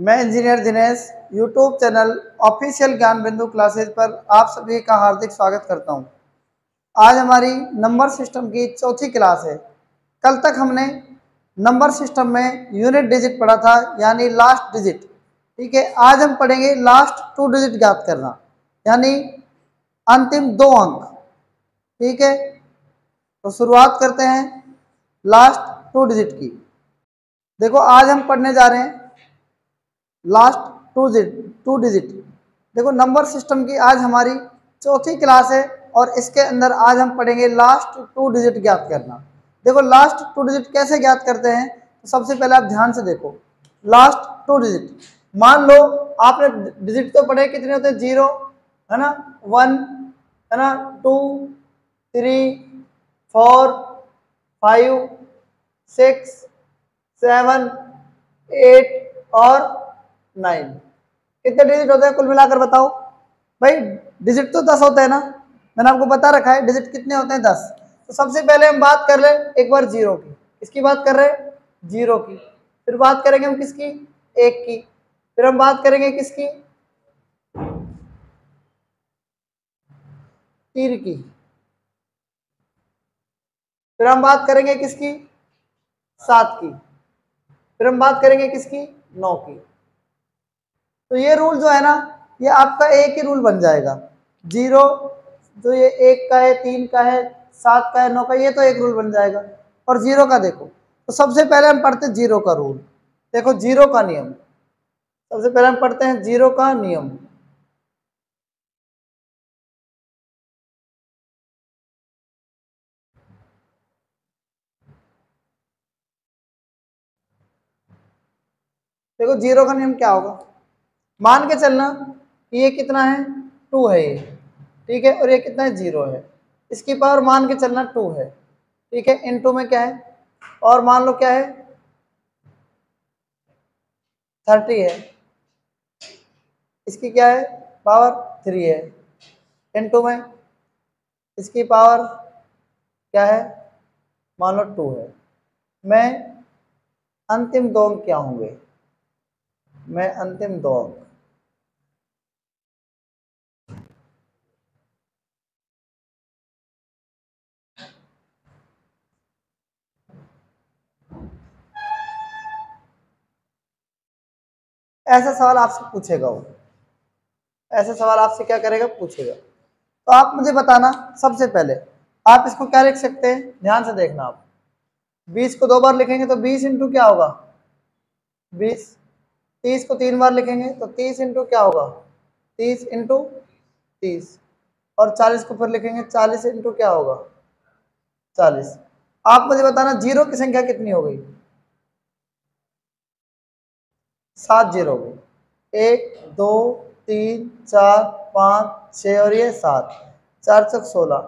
मैं engineer Dinesh YouTube channel official ज्ञान बिंदु क्लासेज पर आप सभी का हार्दिक स्वागत करता हूं। आज हमारी नंबर सिस्टम की चौथी क्लास है। कल तक हमने नंबर सिस्टम में यूनिट डिजिट पढ़ा था, यानी लास्ट डिजिट। ठीक है, आज हम पढ़ेंगे लास्ट 2 डिजिट ज्ञात करना, यानी अंतिम 2 अंक। ठीक है, तो शुरुआत करते हैं लास्ट 2 डिजिट की। देखो, आज हम पढ़ने जा रहे हैं लास्ट 2 डिजिट। देखो, नंबर सिस्टम की आज हमारी चौथी क्लास है और इसके अंदर आज हम पढ़ेंगे लास्ट 2 डिजिट ज्ञात करना। देखो, लास्ट 2 डिजिट कैसे ज्ञात करते हैं, तो सबसे पहले आप ध्यान से देखो। लास्ट 2 डिजिट, मान लो आपने डिजिट तो पढ़े, कितने होते हैं? 0 है ना, 1 है ना, 2 3 4 5 6 7 8 और 9। कितने डिजिट होते हैं कुल मिलाकर बताओ भाई। डिजिट तो 10 होते हैं ना, मैंने आपको बता रखा है डिजिट कितने होते हैं, 10। तो सबसे पहले हम बात कर रहे हैं एक बार 0 की। किसकी बात कर रहे हैं? 0 की। फिर बात करेंगे हम किसकी? 1 की। फिर हम बात करेंगे किसकी? 3 की। फिर हम बात करेंगे किसकी? 7 की। फिर हम बात करेंगे किसकी? 9 की। तो ये रूल जो है ना, ये आपका एक ही रूल बन जाएगा। 0 जो ये 1 का है, 3 का है, 7 का है, 9 का, ये तो एक रूल बन जाएगा। और 0 का देखो, तो सबसे पहले हम पढ़ते हैं 0 का रूल। देखो 0 का नियम, सबसे पहले हम पढ़ते हैं 0 का नियम। देखो 0 का नियम क्या होगा, मान के चलना कि ये कितना है? 2 है ये। ठीक है, और ये कितना है? 0 है। इसकी पावर मान के चलना 2 है। ठीक है, इनटू में क्या है? और मान लो क्या है? 30 है। इसकी क्या है? पावर 3 है। इनटू में इसकी पावर क्या है? मान लो 2 है। मैं अंतिम 2 अंक क्या होंगे? मैं अंतिम 2 अंक, ऐसा सवाल आपसे पूछेगा वो। ऐसा सवाल आपसे क्या करेगा? पूछेगा। तो आप मुझे बताना, सबसे पहले आप इसको क्या लिख सकते हैं, ध्यान से देखना। आप 20 को 2 बार लिखेंगे तो 20 इंटू क्या होगा? 20। 30 को 3 बार लिखेंगे तो 30 इंटू क्या होगा? 30 इंटू 30। और 40 को फिर लिखेंगे, 40 इंटू क्या होगा? 40। आप मुझे बताना 0 की संख्या कितनी हो गई? 7 जीरो हो गई। 1 2 3 4 5 6 और ये 7, 4 चौक 16।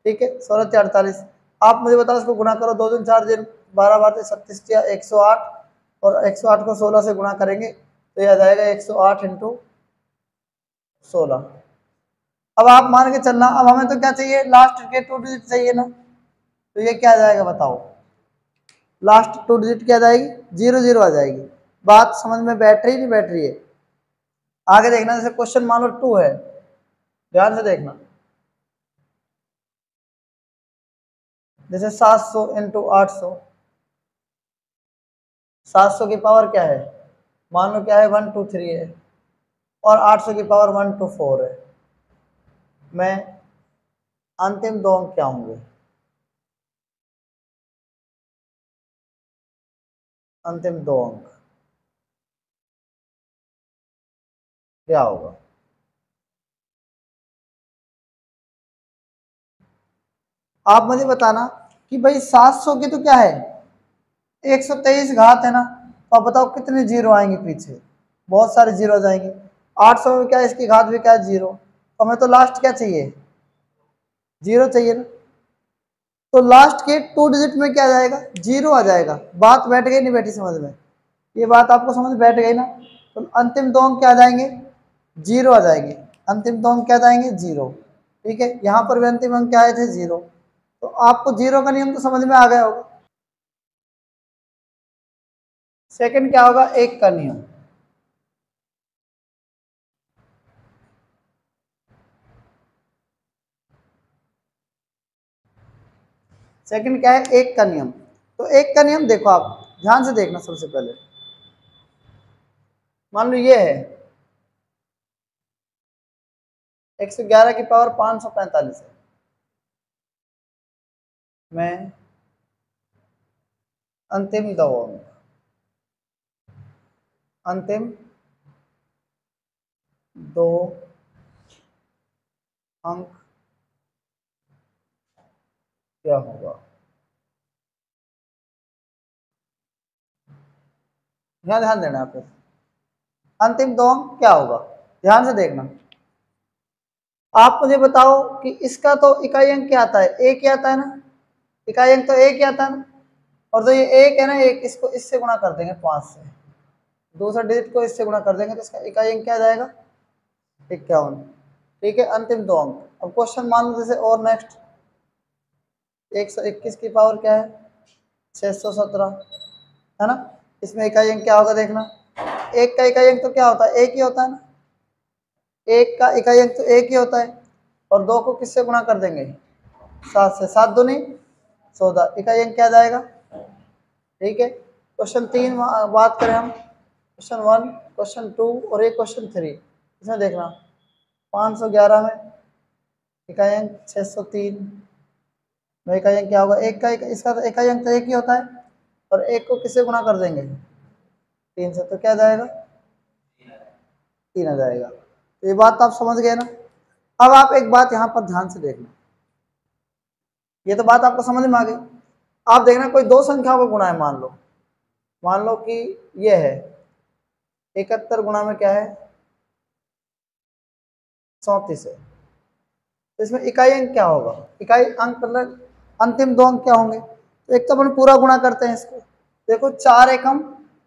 ठीक है, 16 48। आप मुझे बताओ, इसको गुणा करो, 2 दिन 4 दिन 12 बातें 36 या 108, और 108 को 16 से गुणा करेंगे तो यह आ जाएगा 108 इंटू 16। अब आप मान के चलना, अब हमें तो क्या चाहिए? लास्ट के 2 डिजिट चाहिए ना। तो ये क्या आ जाएगा बताओ? लास्ट 2 डिजिट क्या आ जाएगी? 0 0 आ जाएगी। बात समझ में बैठ रही नहीं बैठ रही है? आगे देखना, जैसे क्वेश्चन मान लो 2 है, ध्यान से देखना। जैसे 700 इंटू 800, 700 की पावर क्या है? मान लो क्या है? 1 2 3 है। और 800 की पावर 1 2 4 है। मैं अंतिम 2 अंक क्या होंगे? अंतिम 2 अंक क्या होगा? आप मुझे बताना कि भाई 700 की तो क्या है? 123 घात है ना। तो आप बताओ कितने जीरो आएंगे पीछे? बहुत सारे जीरो आ जाएंगे। 800 में क्या है? इसकी घात भी क्या है? 0। तो हमें तो लास्ट क्या चाहिए? 0 चाहिए ना। तो लास्ट के 2 डिजिट में क्या आ जाएगा? 0 आ जाएगा। बात बैठ गई नहीं बैठी समझ में? ये बात आपको समझ बैठ गई ना? तो अंतिम 2 अंक क्या आ जाएंगे? 0 आ जाएंगे। अंतिम 2 अंक क्या आ जाएंगे? 0। ठीक है, यहाँ पर भी अंतिम अंक क्या आए थे? 0। तो आपको 0 का नियम तो समझ में आ गया होगा। सेकंड क्या होगा? 1 का नियम। सेकंड क्या है, एक का नियम। तो एक का नियम देखो, आप ध्यान से देखना। सबसे पहले मान लो ये है 111 की पावर 545 है। मैं अंतिम दो अंक क्या होगा, यहाँ ध्यान देना आप। अंतिम दो अंक क्या होगा, ध्यान से देखना। आप मुझे बताओ कि इसका तो इकाई अंक क्या आता है, एक ही आता है ना, इकाई अंक तो एक ही आता है ना। और जो ये एक है ना, एक इसको इससे गुणा कर देंगे 5 से, दूसरा डिजिट को इससे गुणा कर देंगे तो इसका इकाई अंक क्या आ जाएगा, 51। ठीक है, अंतिम दो अंक। अब क्वेश्चन मान लो जैसे, और नेक्स्ट 121 की पावर क्या है, 617 है ना। इसमें इकाई अंक क्या होगा देखना। एक का इकाई अंक तो क्या होता है, एक ही होता है ना, एक का इकाई अंक तो एक ही होता है। और दो को किससे गुणा कर देंगे, 7 से, 7 दूनी 14, इकाई अंक क्या आ जाएगा। ठीक है, क्वेश्चन 3 बात करें हम, क्वेश्चन 1, क्वेश्चन 2 और एक क्वेश्चन 3। इसमें देखना 511 में इकाई अंक 603 में इकाई अंक क्या होगा, एक का इसका तो इकाई अंक तो एक ही होता है। और एक को किससे गुणा कर देंगे, 3 से, तो क्या जाएगा, 3 आ जाएगा। तो ये बात आप समझ गए ना। अब आप एक बात यहाँ पर ध्यान से देखना, ये तो बात आपको समझ में आ गई। आप देखना कोई दो संख्याओं को गुणा है, मान लो कि ये है 71 गुणा में क्या है, 34 है। तो इसमें इकाई अंक क्या होगा, इकाई अंक मतलब अंतिम दो अंक क्या होंगे। तो एक तो अपन पूरा गुणा करते हैं इसको, देखो 4 एकम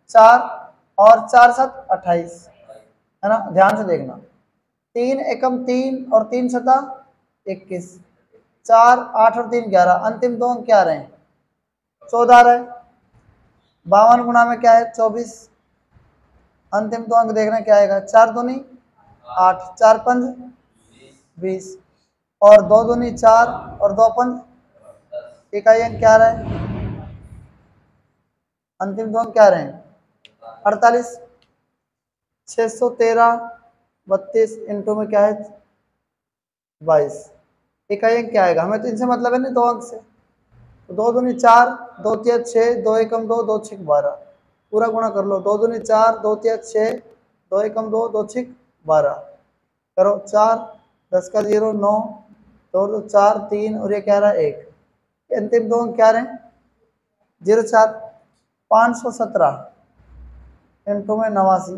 4 और 4 7 28 है ना, ध्यान से देखना। 3 एकम 3 और 3 सता 21, 4 8 और 3 11, अंतिम दो अंक क्या आ रहे हैं, 14 आ रहा है। 52 गुणा में क्या है, 24, अंतिम दो अंक देखना क्या आएगा, 4 दूनी 8, 4 पंज 20, और 2 दूनी 4 और 2 पंज, इकाई अंक क्या आ रहा है, अंतिम दो अंक क्या आ रहे हैं, 48। 613 32 इंटू में क्या है, 22, इकाई अंक क्या आएगा। हमें तो इनसे मतलब है नहीं, दो अंक से। तो 2 दूनी 4, 2 तिया 6, 2 एकम 2, 2 छिक 12, पूरा गुणा कर लो। 2 दूनी 4, 2 तिया 6, 2 एकम 2, 2 छिक 12, करो 4, 10 का 0 9, 2 4 3 और ये क्या रहा 1, अंतिम दो अंक क्या रहे, 04। 517 इंटू में 89,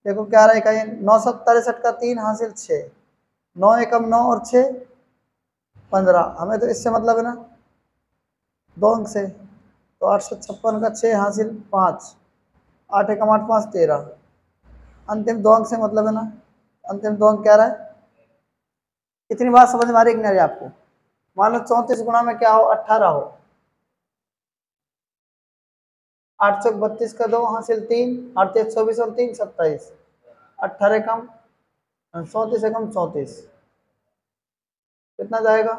देखो क्या रहा है इकाई, 963 का 3 हासिल 6, 9 एकम 9 और 6 15, हमें तो इससे मतलब है ना दो अंक से। तो 856 का 6 हासिल 5, 8 एकम 8 5 13, अंतिम दो अंक से मतलब है ना, अंतिम दो अंक क्या रहा है। इतनी बात समझ में आ रही कि नहीं आपको। मान लो 34 गुणा में क्या हो, 18 हो, 8 चौक 32 का 2 हासिल 3, 8 तेज 24 और 3 27, 18 कम 34 एकम 34, कितना जाएगा,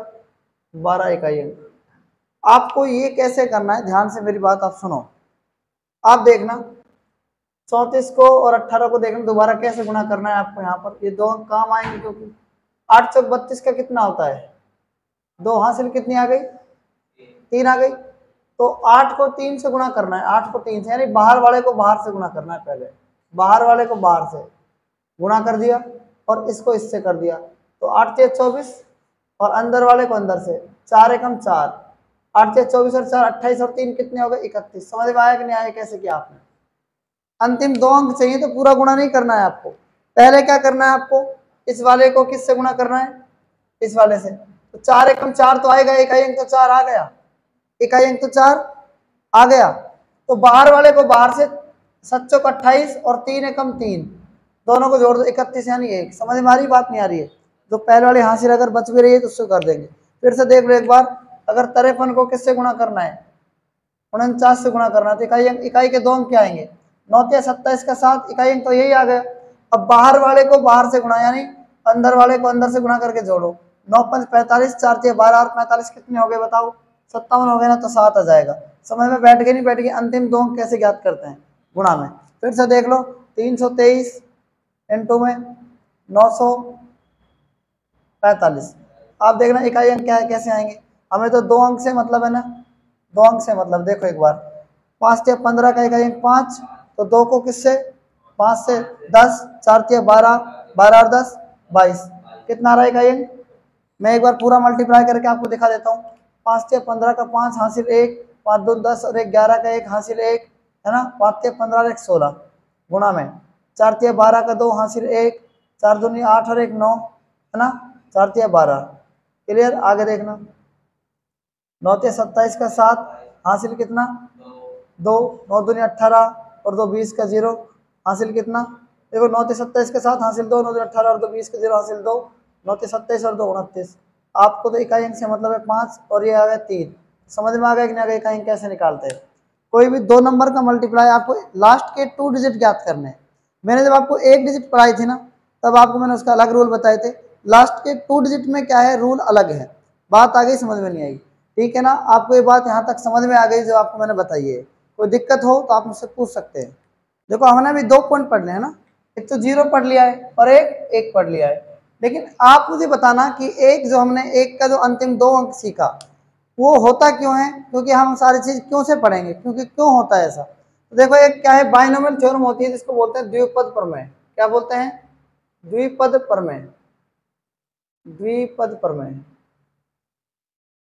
12 इकाई अंक। आपको ये कैसे करना है, ध्यान से मेरी बात आप सुनो। आप देखना 34 को और 18 को देखना दोबारा कैसे गुणा करना है आपको। यहाँ पर ये दो अंक काम आएंगे, क्योंकि 8 चौक 32 का कितना होता है, 2 हासिल कितनी आ गई, 3 आ गई। तो 8 को 3 से गुणा करना है, 8 को 3 से, यानी बाहर वाले को बाहर से गुणा करना है। पहले बाहर वाले को बाहर से गुणा कर दिया और इसको इससे कर दिया, तो 8 तेज 24 और अंदर वाले को अंदर से, 4 एकम 4, 8 तेज 24 और 4 28 और 3 कितने हो गए, 31। समझ में आया कि नहीं आया, कैसे किया आपने। अंतिम दो अंक चाहिए तो पूरा गुणा नहीं करना है आपको, पहले क्या करना है आपको, इस वाले को किससे गुणा करना है, इस वाले से। तो 4 एकम 4 तो आएगा, इकाई अंक तो 4 आ गया, इकाई अंक तो 4 आ गया। तो बाहर वाले को बाहर से, 7 चौक 28 और 3 एकम 3, दोनों को जोड़ दो 31 यानी 1। समझ में आ रही बात, नहीं आ रही है। तो पहले वाली हासिल अगर बच भी रही है तो उससे कर देंगे। फिर से देख लो एक बार, अगर 53 को किससे गुणा करना है, 49 से गुणा करना है, तो इकाई के दो अंक क्या आएंगे, 9 या 27 का 7, इकाई अंक तो यही आ गया। अब बाहर वाले को बाहर से गुणा, यानी अंदर वाले को अंदर से गुणा करके जोड़ो। 9 5 45, 4 3 12 और 45 कितने हो गए बताओ, 57 हो गया ना तो 7 आ जाएगा। समझ में बैठ गई नहीं बैठ गई? अंतिम दो अंक कैसे ज्ञात करते हैं? गुणा में। फिर से देख लो, 323 इंटू में 945। आप देखना इकाई अंक क्या है, कैसे आएंगे? हमें तो दो अंक से मतलब है ना, दो अंक से मतलब। देखो एक बार, 5 या 15 का इकाई अंक 5, तो 2 को किससे? 5 से। 10, 4 या 12, 12 और 10 22। कितना आ रहा है इकाई अंक? मैं एक बार पूरा मल्टीप्लाई करके आपको दिखा देता हूँ। 5 या 15 का 5 हासिल 1, 5 2 10 और 1 11 का 1 हासिल 1, है ना? 5 या 15 और 1 16 गुणा में 4 या 12 का 2 हासिल 1, 4 2 8 और 1 9, है ना? 4 या 12। क्लियर? आगे देखना, 9 या 27 का 7 हासिल कितना? 2, 9 2 18 और 2 20 का 0 हासिल कितना? देखो 9 या 27 के साथ हासिल 2, 9 2 18 और 2 20 का 0 हासिल 2, 9 या 27 और 2 29। आपको तो इकाई अंक से मतलब है 5 और ये आ गया 3। समझ में आ गया कि नहीं आ गया इकाई अंक कैसे निकालते हैं? कोई भी दो नंबर का मल्टीप्लाई आपको लास्ट के 2 डिजिट ज्ञात करने हैं। मैंने जब आपको 1 डिजिट पढ़ाई थी ना, तब आपको मैंने उसका अलग रूल बताए थे। लास्ट के 2 डिजिट में क्या है, रूल अलग है। बात आ गई? समझ में नहीं आई? ठीक है ना? आपको ये बात यहाँ तक समझ में आ गई जो आपको मैंने बताई है? कोई दिक्कत हो तो आप मुझसे पूछ सकते हैं। देखो हमने अभी 2 पॉइंट पढ़ लिए है ना, एक तो 0 पढ़ लिया है और एक पढ़ लिया है। लेकिन आप मुझे बताना कि एक जो हमने एक का जो अंतिम 2 अंक सीखा वो होता क्यों है? क्योंकि हम सारी चीज क्यों से पढ़ेंगे, क्योंकि क्यों होता है ऐसा। तो देखो एक क्या है, बाइनोमियल थ्योरम होती है जिसको बोलते हैं द्विपद प्रमेय। क्या बोलते हैं? द्विपद प्रमेय। द्विपद प्रमेय,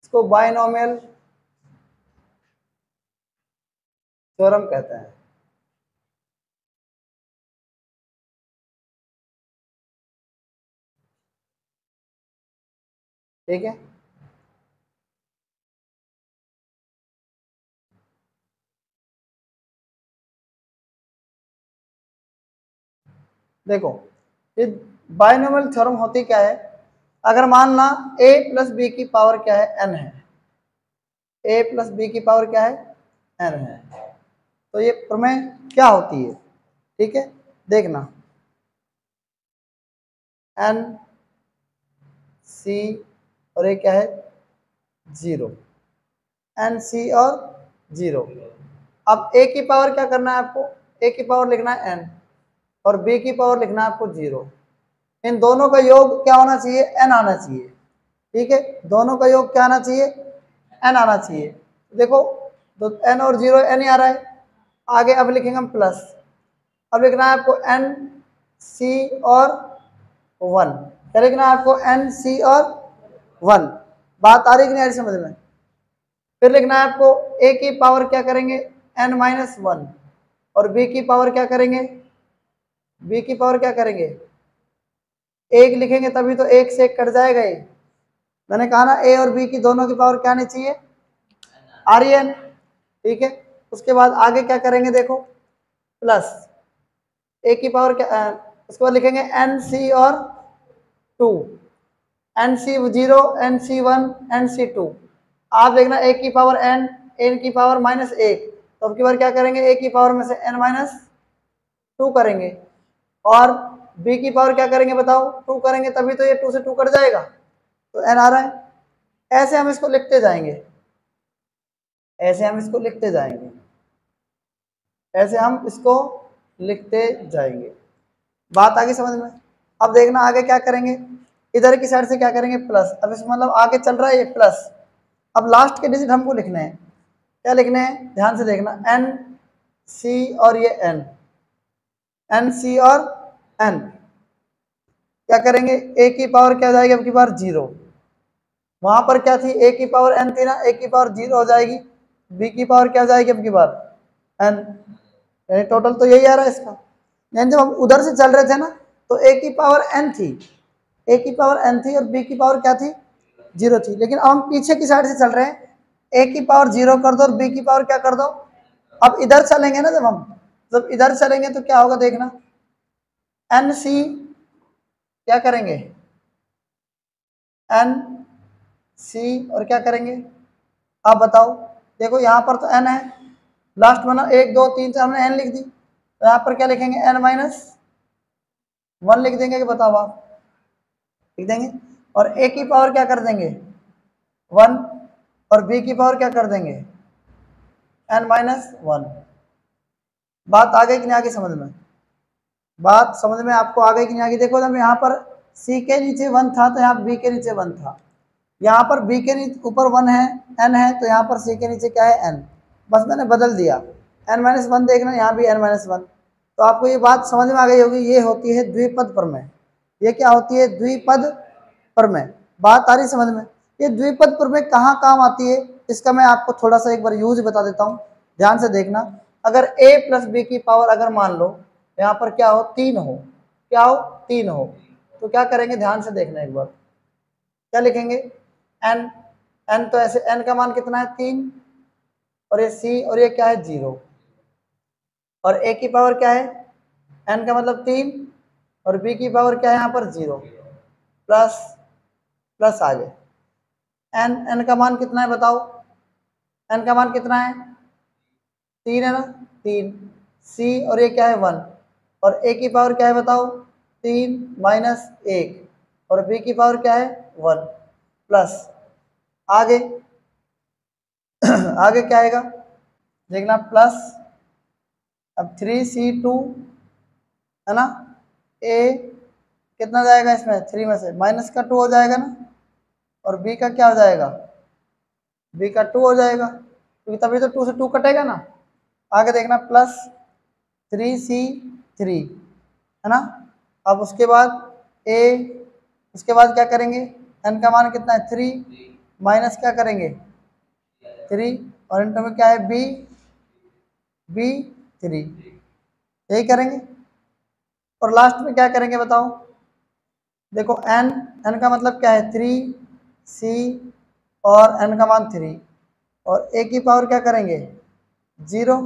इसको बाइनोमियल थ्योरम कहते हैं। ठीक है? देखो ये बाइनोमियल थ्योरम होती क्या है, अगर मानना a प्लस बी की पावर क्या है, n है। a प्लस बी की पावर क्या है, n है। तो ये प्रमेय क्या होती है? ठीक है, देखना, n c और ये क्या है, 0, n c और 0। अब a की पावर क्या करना है आपको? a की पावर लिखना है n और b की पावर लिखना है आपको 0। इन दोनों का योग क्या होना चाहिए, n आना चाहिए। ठीक है, दोनों का योग क्या आना चाहिए, n आना चाहिए। देखो तो n और 0 n ही आ रहा है। आगे अब लिखेंगे हम प्लस, अब लिखना है आपको n c और 1। क्या लिखना है आपको, n c और 1। बात आ रही कि नहीं आ रही समझ में? फिर लिखना है आपको a की पावर क्या करेंगे, n माइनस 1 और b की पावर क्या करेंगे, b की पावर क्या करेंगे, एक लिखेंगे तभी तो एक से एक कट जाएगा ये। मैंने कहा ना a और b की दोनों की पावर क्या आनी चाहिए, RN। ठीक है, उसके बाद आगे क्या करेंगे, देखो प्लस a की पावर क्या, उसके बाद लिखेंगे NC और 2, NC0 NC1 NC2। आप देखना a की पावर n की पावर -1, तो अब की बार क्या करेंगे, a की पावर में से n-2 करेंगे और b की पावर क्या करेंगे बताओ, 2 करेंगे तभी तो ये 2 से 2 कट जाएगा, तो n आ रहा है। ऐसे हम इसको लिखते जाएंगे, ऐसे हम इसको लिखते जाएंगे, ऐसे हम इसको लिखते जाएंगे। बात आगे समझ में? अब देखना आगे क्या करेंगे, इधर की साइड से क्या करेंगे, प्लस। अब इसमें मतलब आगे चल रहा है ये प्लस। अब लास्ट के डिजिट हमको लिखने हैं, क्या लिखने हैं, ध्यान से देखना, एन सी और ये एन, एन सी और एन। क्या करेंगे, ए की पावर क्या जाएगी अब की बार 0। वहां पर क्या थी, ए की पावर एन थी ना, ए की पावर 0 हो जाएगी। बी की पावर क्या जाएगी अब की बार, एन। यानी टोटल तो यही आ रहा है इसका। यानी जब हम उधर से चल रहे थे ना तो ए की पावर एन थी, ए की पावर एन थी और बी की पावर क्या थी, 0 थी। लेकिन अब हम पीछे की साइड से चल रहे हैं, ए की पावर 0 कर दो और बी की पावर क्या कर दो। अब इधर चलेंगे ना, जब इधर चलेंगे तो क्या होगा देखना, एन सी क्या करेंगे, एन सी और क्या करेंगे, आप बताओ। देखो यहाँ पर तो एन है, लास्ट में ना 1 2 3 4 हमने एन लिख दी, तो यहाँ पर क्या लिखेंगे, n-1 लिख देंगे कि बताओ आप, लिख देंगे। और ए की पावर क्या कर देंगे, 1 और बी की पावर क्या कर देंगे n-1। बात आ गई कि नहीं आगे समझ में? बात समझ में आपको आ गई कि नहीं आगे? देखो जब यहाँ पर c के नीचे 1 था तो यहाँ b के नीचे 1 था, यहाँ पर b के नीचे ऊपर 1 है, n है, तो यहाँ पर c के नीचे क्या है n, बस मैंने बदल दिया। n-1 देखना, यहाँ भी n-1। तो आपको ये बात समझ में आ गई होगी, ये होती है द्विपद प्रमेय। ये क्या होती है? द्विपद प्रमेय। बात आ रही समझ में? ये द्विपद प्रमेय कहाँ काम आती है, इसका मैं आपको थोड़ा सा एक बार यूज बता देता हूँ, ध्यान से देखना। अगर a प्लस बी की पावर अगर मान लो यहाँ पर क्या हो 3 हो, क्या हो 3 हो, तो क्या करेंगे ध्यान से देखना एक बार, क्या लिखेंगे n, n तो ऐसे n का मान कितना है 3, और ये c और ये क्या है 0, और a की पावर क्या है n का मतलब 3 और b की पावर क्या है यहाँ पर 0, प्लस प्लस आगे n का मान कितना है बताओ, n का मान कितना है 3 है ना, 3, c और ये क्या है 1, और a की पावर क्या है बताओ 3 माइनस 1, और b की पावर क्या है 1, प्लस आगे आगे क्या आएगा देखना, प्लस अब 3c2 है ना, a कितना जाएगा इसमें 3 में से माइनस का 2 हो जाएगा ना, और b का क्या हो जाएगा, b का 2 हो जाएगा, क्योंकि तभी तो 2 से 2 कटेगा ना। आगे देखना प्लस 3c3 है ना। अब उसके बाद a, उसके बाद क्या करेंगे, n का मान कितना है 3, माइनस क्या करेंगे 3, और इंटू में क्या है b3, यही करेंगे। और लास्ट में क्या करेंगे बताओ, देखो n का मतलब क्या है 3c, और n का मान 3, और a की पावर क्या करेंगे 0,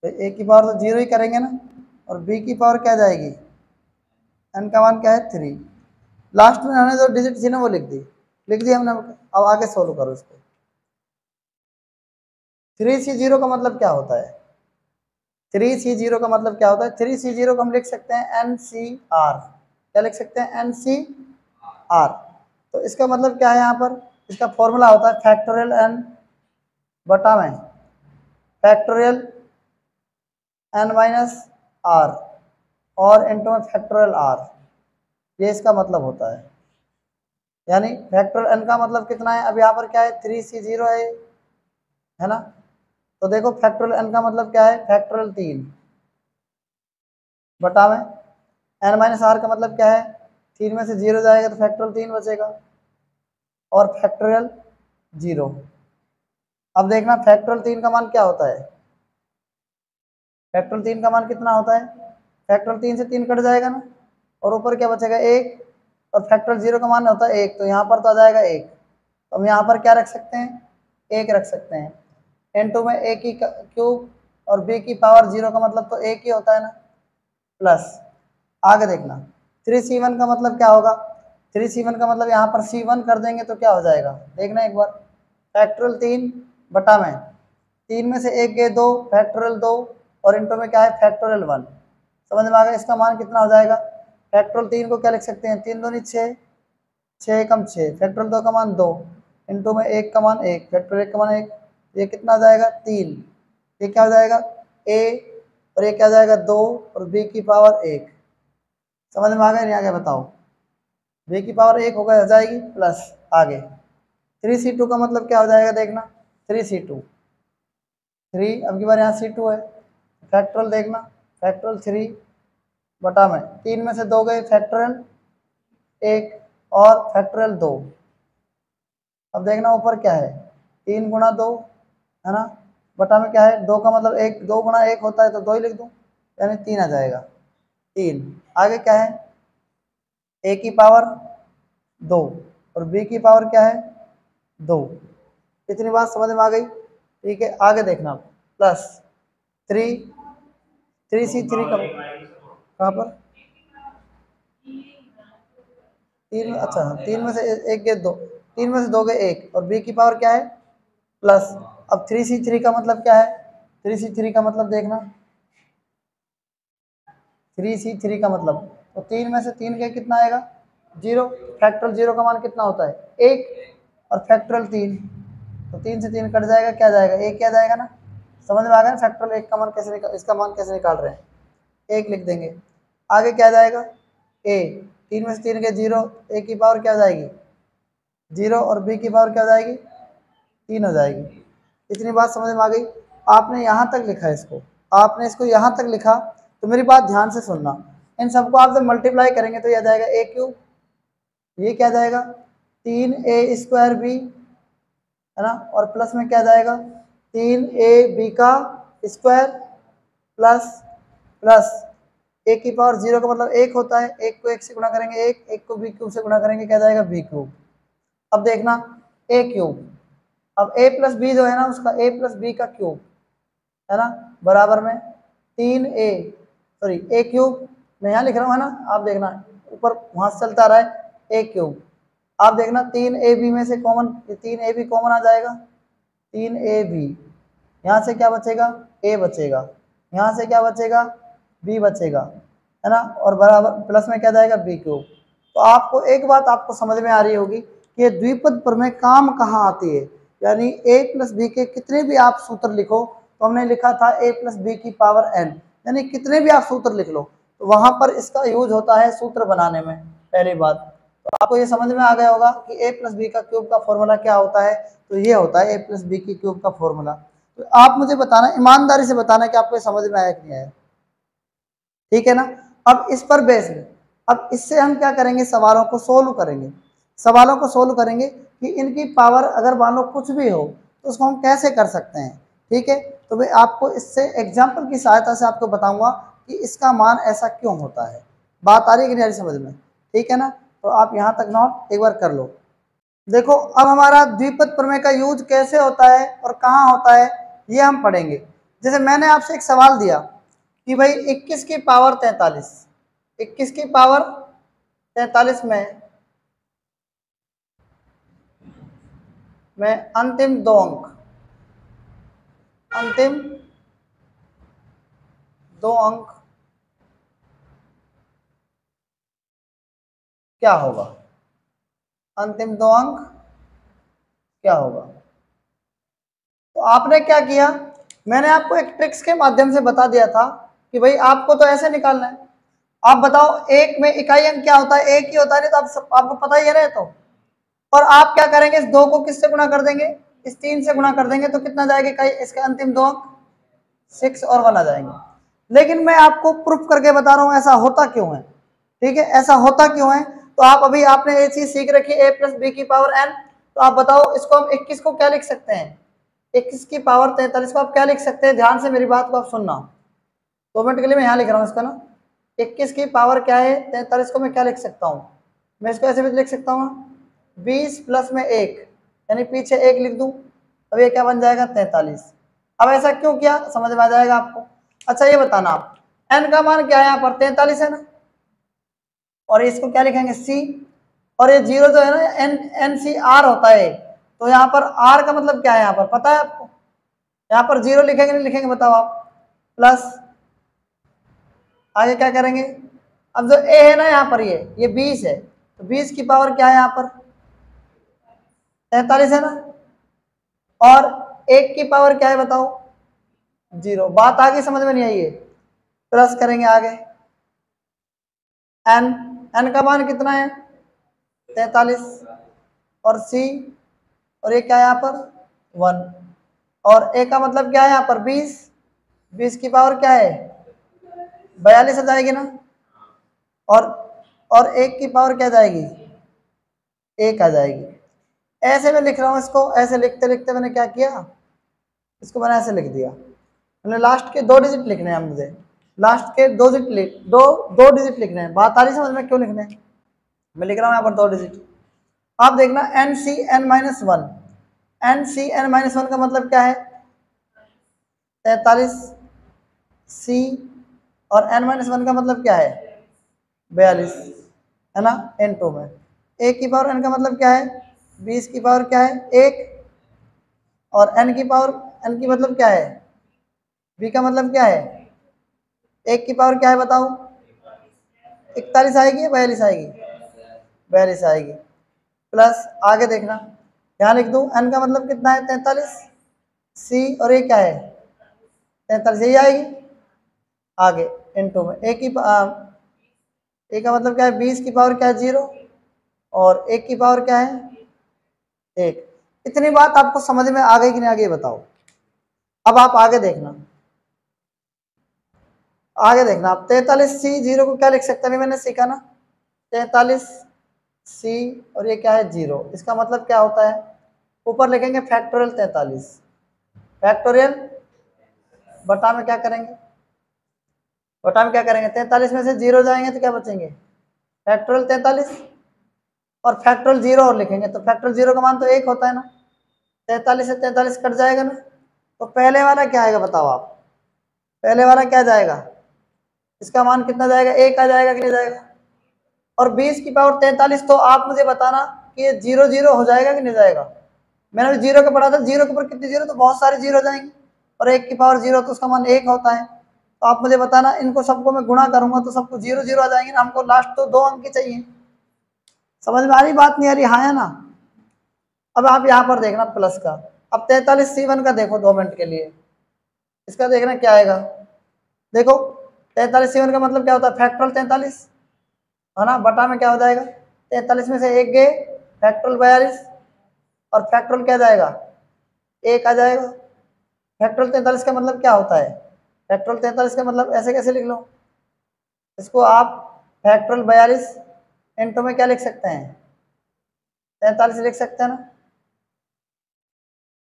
तो a की पावर तो 0 ही करेंगे ना, और b की पावर क्या जाएगी, n का मान क्या है 3। लास्ट में हमने जो डिजिट थी ना वो लिख दी हमने। अब आगे सोल्व करो इसको। 3c0 का मतलब क्या होता है, 3c0 का मतलब क्या होता है, 3c0 को हम लिख सकते हैं NCR, क्या लिख सकते हैं NCR। तो इसका मतलब क्या है, यहाँ पर इसका फॉर्मूला होता है फैक्टोरियल n बटा में फैक्टोरियल n माइनस r, और इंटू में फैक्टोरियल r, ये इसका मतलब होता है। यानी फैक्टोरियल n का मतलब कितना है, अब यहाँ पर क्या है 3c0 है ना, तो देखो फैक्टोरियल n का मतलब क्या है फैक्टोरियल 3 बटा में n माइनस आर का मतलब क्या है 3 में से 0 जाएगा तो फैक्टोरियल 3 बचेगा, और फैक्टोरियल 0। अब देखना फैक्टोरियल 3 का मान क्या होता है, फैक्टोरियल 3 का मान कितना होता है, फैक्टोरियल 3 से 3 कट जाएगा ना, और ऊपर क्या बचेगा 1, और फैक्टोरियल 0 का मान होता है 1, तो यहाँ पर तो आ जाएगा 1, तो हम यहाँ पर क्या रख सकते हैं 1 रख सकते हैं। n2 में a की क्यूब और b की पावर 0 का मतलब तो 1 ही होता है ना, प्लस आगे देखना 3c1 का मतलब क्या होगा, 3c1 का मतलब यहाँ पर c1 कर देंगे तो क्या हो जाएगा देखना एक बार, फैक्टोरियल 3 बटा में 3 में से 1 गए 2, फैक्टोरियल 2, और इंटू में क्या है फैक्टोरियल 1। समझ में आ गया, इसका मान कितना हो जाएगा, फैक्टोरियल 3 को क्या लिख सकते हैं 3 दूनी 6, 6 कम 6, फैक्टोरियल 2 का मान 2, इंटू में 1 का मान 1, फैक्टोरियल 1 का मान 1, ये कितना आ जाएगा 3, ये क्या हो जाएगा a, और ये क्या आ जाएगा 2, और b की पावर 1। समझ में आ गया नहीं आ गया बताओ, b की पावर 1 हो जाएगी, प्लस आगे 3c2 का मतलब क्या हो जाएगा देखना 3c2, 3 अब की बार यहाँ c2 है, फैक्टोरियल देखना फैक्टोरियल 3 बटा में 3 में से 2 गए फैक्टोरियल 1, और फैक्टोरियल 2। अब देखना ऊपर क्या है 3 गुणा 2 है ना, बटा में क्या है 2 का मतलब 1, 2 गुणा 1 होता है तो 2 ही लिख दूँ, यानी 3 आ जाएगा 3। आगे क्या है a की पावर 2 और b की पावर क्या है 2। इतनी बात समझ में आ गई, ठीक है। आगे देखना प्लस 3c3 का कहाँ पर 3, अच्छा 3 में से 1 गए 2, 3 में से 2 गए 1, और b की पावर क्या है प्लस। अब 3c3 का मतलब क्या है, 3c3 का मतलब देखना 3c3 का मतलब, तो 3 में से 3 के कितना आएगा 0, फैक्टोरियल 0 का मान कितना होता है 1, और फैक्टोरियल 3, तो 3 से 3 कट जाएगा, क्या जाएगा, एक क्या जाएगा ना। समझ में आ गया ना फैक्टोरियल एक का मान कैसे निकाल, इसका मान कैसे निकाल रहे हैं, एक लिख देंगे। आगे क्या जाएगा, ए, 3 में से 3 के 0, ए की पावर क्या जाएगी 0 और बी की पावर क्या जाएगी 3 हो जाएगी। इतनी बात समझ में आ गई। आपने यहाँ तक लिखा है इसको, आपने इसको यहाँ तक लिखा, तो मेरी बात ध्यान से सुनना। इन सबको आप जब मल्टीप्लाई करेंगे तो यह जाएगा ए क्यूब, ये क्या जाएगा 3a² बी, है ना, और प्लस में क्या जाएगा 3ab का स्क्वायर प्लस प्लस ए की पावर 0 का मतलब 1 होता है, 1 को 1 से गुणा करेंगे 1, 1 को b क्यूब से गुणा करेंगे क्या जाएगा b क्यूब। अब देखना a क्यूब, अब a प्लस बी जो है ना उसका a प्लस बी का क्यूब, है ना, बराबर में 3a सॉरी a क्यूब, मैं यहाँ लिख रहा हूँ है ना, आप देखना ऊपर वहाँ से चलता रहा है a क्यूब। आप देखना 3ab में से कॉमन, 3ab कॉमन आ जाएगा, 3ab, यहाँ से क्या बचेगा a बचेगा, यहाँ से क्या बचेगा b बचेगा, है ना, और बराबर प्लस में क्या जाएगा b क्यूब। तो आपको एक बात आपको समझ में आ रही होगी कि ये द्विपद प्रमेय काम कहाँ आती है, यानी a प्लस बी के कितने भी आप सूत्र लिखो, तो हमने लिखा था a प्लस बी की पावर n, यानी कितने भी आप सूत्र लिख लो तो वहां पर इसका यूज होता है सूत्र बनाने में। पहली बात तो आपको ये समझ में आ गया होगा कि a प्लस बी का क्यूब का फॉर्मूला क्या होता है, तो ये होता है a प्लस बी की क्यूब का फॉर्मूला। तो आप मुझे बताना, ईमानदारी से बताना कि आपको समझ में आया कि नहीं आया, ठीक है ना। अब इस पर बेस में, अब इससे हम क्या करेंगे, सवालों को सोल्व करेंगे, सवालों को सोल्व करेंगे कि इनकी पावर अगर मान लो कुछ भी हो तो उसको हम कैसे कर सकते हैं, ठीक है। तो मैं आपको इससे एग्जाम्पल की सहायता से आपको बताऊंगा कि इसका मान ऐसा क्यों होता है। बात आ रही है कि नहीं आ रही समझ में, ठीक है ना। तो आप यहाँ तक नोट एक बार कर लो। देखो अब हमारा द्विपद प्रमेय का यूज कैसे होता है और कहाँ होता है ये हम पढ़ेंगे। जैसे मैंने आपसे एक सवाल दिया कि भाई 21 की पावर 43, 21 की पावर 43 में अंतिम दो अंक, अंतिम दो अंक क्या होगा, अंतिम दो अंक क्या होगा। तो आपने क्या किया, मैंने आपको एक ट्रिक्स के माध्यम से बता दिया था कि भाई आपको तो ऐसे निकालना है। आप बताओ एक में इकाई अंक क्या होता है, एक ही होता है, नहीं तो आपको पता ही है ना। तो और आप क्या करेंगे, इस दो को किससे गुणा कर देंगे, इस 3 से गुणा कर देंगे, तो कितना जाएगा इकाई, इसके अंतिम दो अंक 6 और 1 आ जाएंगे। लेकिन मैं आपको प्रूफ करके बता रहा हूं ऐसा होता क्यों है, ठीक है, ऐसा होता क्यों है। तो आप अभी आपने ये चीज सीख रखी है a प्लस बी की पावर n, तो आप बताओ इसको हम 21 को क्या लिख सकते हैं, 21 की पावर 43 को आप क्या लिख सकते हैं, ध्यान से मेरी बात को आप सुनना। 2 मिनट के लिए मैं यहाँ लिख रहा हूँ इसका ना, 21 की पावर क्या है 43 को मैं क्या लिख सकता हूँ, मैं इसको ऐसे भी लिख सकता हूँ 20 प्लस में 1, यानी पीछे 1 लिख दूँ, अब ये क्या बन जाएगा 43। अब ऐसा क्यों किया समझ में आ जाएगा आपको। अच्छा ये बताना आप n का मान क्या है, यहाँ पर 43 है ना, और इसको क्या लिखेंगे c, और ये 0 जो है ना NCR होता है, तो यहाँ पर r का मतलब क्या है, यहाँ पर पता है आपको, यहाँ पर 0 लिखेंगे नहीं लिखेंगे बताओ आप, प्लस आगे क्या करेंगे, अब जो a है ना यहाँ पर ये 20 है, तो 20 की पावर क्या है यहाँ पर 43 है ना, और 1 की पावर क्या है बताओ 0। बात आगे समझ में नहीं आई है, प्लस करेंगे आगे n का मान कितना है 43, और c, और ये क्या है यहाँ पर 1, और a का मतलब क्या है यहाँ पर 20, 20 की पावर क्या है 42 आ जाएगी ना, और 1 की पावर क्या जाएगी 1 आ जाएगी। ऐसे में लिख रहा हूँ इसको, ऐसे लिखते लिखते मैंने क्या किया, इसको मैंने ऐसे लिख दिया। मैंने लास्ट के 2 डिजिट लिखने हैं, मुझे लास्ट के 2 डिजिट दो डिजिट लिखने हैं। बात आ रही समझ में क्यों लिखने हैं, मैं लिख रहा हूँ यहाँ पर 2 डिजिट। आप देखना NCn-1, NCn-1 का मतलब क्या है 43, c और n-1 का मतलब क्या है 42, है ना, n2 में। a की पावर n का मतलब क्या है 20 की पावर क्या है 1, और n की पावर n की मतलब क्या है b का मतलब क्या है 1 की पावर क्या है बताओ 41 आएगी या 42 आएगी, 42 आएगी। प्लस आगे देखना यहाँ लिख दूँ, n का मतलब कितना है 43, c और ये क्या है 43, यही आएगी। आगे इनटू में ए का मतलब क्या है 20 की पावर क्या है 0 और 1 की पावर क्या है 1। इतनी बात आपको समझ में आ गई कि नहीं, आगे बताओ। अब आप आगे देखना, आप 43c 0 को क्या लिख सकते हैं, मैंने सीखा ना 43c और ये क्या है 0। इसका मतलब क्या होता है, ऊपर लिखेंगे फैक्टोरियल 43, फैक्टोरियल बटा में क्या करेंगे, 43 में से 0 जाएंगे तो क्या बचेंगे फैक्टोरियल 43 और फैक्टोरियल 0 और लिखेंगे तो फैक्टोरियल 0 का मान तो 1 होता है ना, 43 से 43 कट जाएगा ना, तो पहले वाला क्या आएगा बताओ आप, पहले वाला क्या जाएगा, इसका मान कितना जाएगा 1 आ जाएगा कि नहीं जाएगा। और 20 की पावर 43 तो आप मुझे बताना कि ये 0 0 हो जाएगा कि नहीं जाएगा। मैंने भी 0 का पढ़ा था, 0 के ऊपर कितने 0, तो बहुत सारे 0 जाएंगे और 1 की पावर 0 तो उसका मान 1 होता है। तो आप मुझे बताना, इनको सबको मैं गुणा करूंगा तो सबको 0 0 आ जाएंगे ना, हमको लास्ट तो 2 अंक ही चाहिए। समझ में आ रही बात, नहीं आ रही, हाँ या ना। अब आप यहाँ पर देखना प्लस का, अब 43c1 का देखो 2 मिनट के लिए, इसका देखना क्या आएगा। देखो 43c1 का मतलब क्या होता है फैक्टोरियल 43 है ना, बटा में क्या हो जाएगा 43 में से 1 गए फैक्टोरियल 42 और फैक्टोरियल क्या जाएगा 1 आ जाएगा। फैक्टोरियल 43 का मतलब क्या होता है, फैक्टोरियल 43 का मतलब ऐसे कैसे लिख लो, इसको आप फैक्टोरियल 42 इंटू में क्या लिख सकते हैं 43 लिख सकते हैं ना,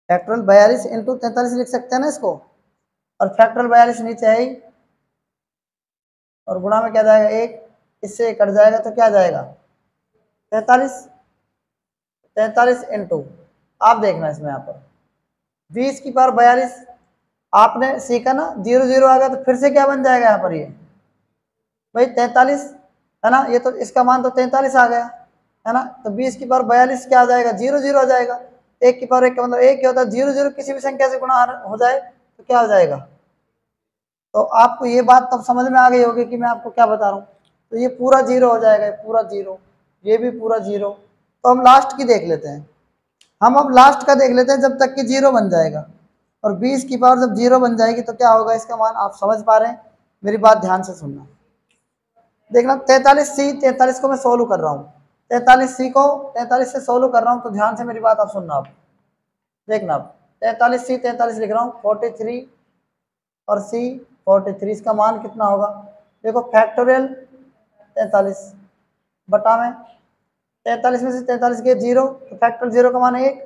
फैक्टोरियल 42 इंटू 43 लिख सकते हैं ना इसको, और फैक्टोरियल 42 नीचे है ही और गुणा में क्या जाएगा 1, इससे 1 कट जाएगा तो क्या जाएगा 43 इंटू, आप देखना इसमें यहाँ पर 20 की पावर 42, आपने सीखा ना 0 0 आ गया तो फिर से क्या बन जाएगा यहाँ पर, ये भाई 43 है ना, ये तो इसका मान तो 43 आ गया है ना, तो 20 की पावर 42 क्या आ जाएगा 0 0 आ जाएगा। 1 की पावर 1 का मतलब 1 क्या होता है, 0 0 किसी भी संख्या से गुणा हो जाए तो क्या हो जाएगा। तो आपको ये बात तब समझ में आ गई होगी कि मैं आपको क्या बता रहा हूँ। तो ये पूरा 0 हो जाएगा, पूरा 0, ये भी पूरा 0। तो हम लास्ट की देख लेते हैं, हम अब लास्ट का देख लेते हैं जब तक कि 0 बन जाएगा, और 20 की पावर जब 0 बन जाएगी तो क्या होगा इसका मान, आप समझ पा रहे हैं, मेरी बात ध्यान से सुनना। देखना 43 को मैं सोल्व कर रहा हूँ, 43 को 43 से सोल्व कर रहा हूँ, तो ध्यान से मेरी बात आप सुनना। आप देखना, अब 43 लिख रहा हूँ 43 और सी 43, इसका मान कितना होगा, देखो फैक्टोरियल 43 बटा में 43 में से 43 गए 0 तो फैक्टोरियल 0 का मान 1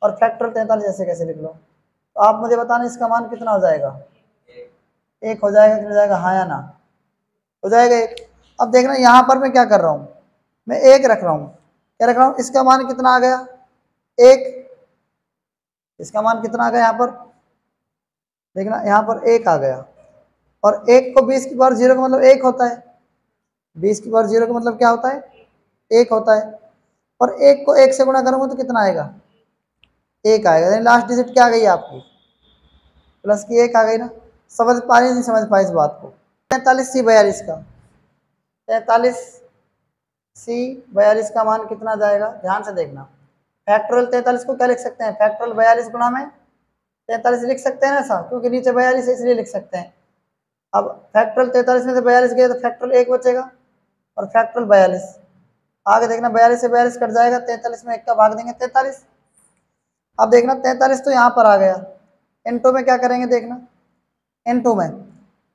और फैक्टोरियल 43 ऐसे कैसे लिख लो। तो आप मुझे बताना इसका मान कितना हो जाएगा, 1 हो जाएगा कि नहीं जाएगा, हाँ या ना, हो जाएगा 1। अब देखना यहाँ पर मैं क्या कर रहा हूँ, मैं 1 रख रहा हूँ, क्या रख रहा हूँ, इसका मान कितना आ गया 1, इसका मान कितना आ गया यहाँ पर, देखना यहाँ पर 1 आ गया, और 1 को 20 की पावर 0 का मतलब 1 होता है, 20 की पावर 0 का मतलब क्या होता है 1 होता है, और 1 को 1 से गुणा करूँगा तो कितना आएगा 1 आएगा, यानी लास्ट डिजिट क्या आ गई आपकी प्लस की 1 आ गई ना। समझ पा रही नहीं समझ पाई इस बात को। 43c 42 का 43c 42 का मान कितना जाएगा, ध्यान से देखना। फैक्टोरियल 43 को क्या लिख सकते हैं, फैक्टोरियल 42 गुणा में 43 लिख सकते हैं ना ऐसा, क्योंकि नीचे 42 है इसलिए लिख सकते हैं। अब फैक्टोरियल 43 में से 42 गए तो फैक्टोरियल 1 बचेगा और फैक्टोरियल 42, आगे देखना 42 से 42 कट जाएगा, 43 में 1 का भाग देंगे 43। अब देखना 43 तो यहाँ पर आ गया, इनटू में क्या करेंगे देखना, इनटू में